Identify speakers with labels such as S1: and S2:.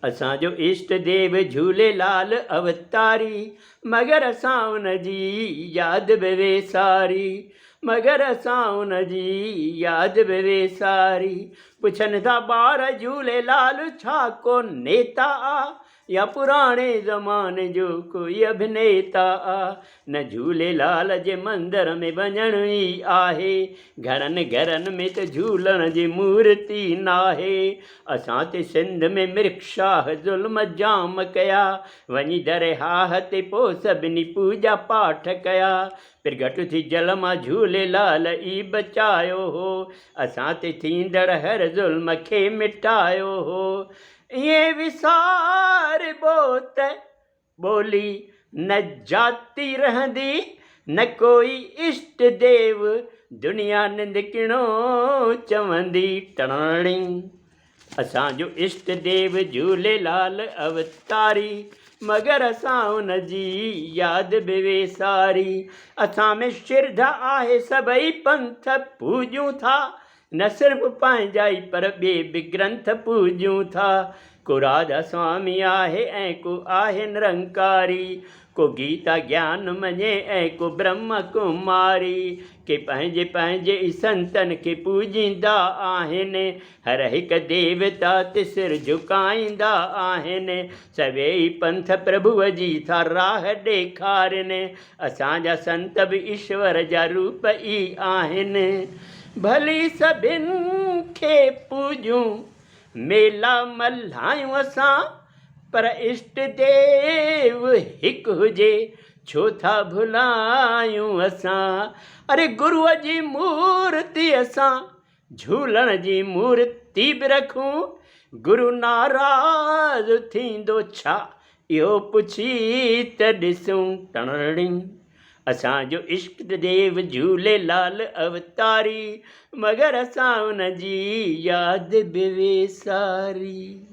S1: असांजो इष्ट देव झूलेलाल अवतारी, मगर असां उन जी यादि बि वेसारी, मगर असां उन जी यादि बि वेसारी। पुछनि था ॿार झूलेलाल छा को नेता आ, या पुराणे ज़माने जो कोई अभिनेता आ। न झूलेलाल जे मंदर में वञण ई आहे, घरनि घरनि में त झूलण जी मूर्ति नाहे। असां ते सिंध में मिर्गशाह ज़ुल्म जाम कया, वञी दरगाह ते पोइ सभिनी पूजा पाठ कया। प्रगट थी जल मां झूलेलाल ई बचायो हो, असां ते थींदड़ हर ज़ुल्म खे मिटायो हो। ईअं विसारिबो त ॿोली न जाती रहंदी, न कोई इष्ट देव दुनिया निंदकिणो चवंदी। टणणी असांजो इष्ट देव झूलेलाल अवतारी, मगर असां उन जी यादि बि वेसारी। असां में श्रद्धा आहे सभई पंथ पूॼूं था, न सिर्फ़ु पंहिंजा ई पर ॿिए बि ग्रंथ पूॼूं था। को राधा स्वामी आहे ऐं को आहे निरंकारी, को गीता ज्ञान मञे ऐं को ब्रह्म कुमारी। के पंहिंजे पंहिंजे ई संतनि खे पूॼींदा आहिनि, हर हिकु देवता ते सिर झुकाईंदा आहिनि। सभई पंथ प्रभुअ जी था राह ॾेखारिनि, असांजा संत बि ईश्वर जा रूप ई आहिनि। भली सभिनि खे पूॼूं मेला मल्हायूं असां, पर इष्ट देव हिकु हुजे छो था भुलायूं असां। अरे गुरूअ जी मूर्ति असां झूलण जी मूर्ति बि रखूं, गुरु नाराज़ थींदो छा इहो पुछी त ॾिसूं। टणणी असांजो इष्ट देव झूलेलाल अवतारी, मगर असां उन जी यादि बि वेसारी।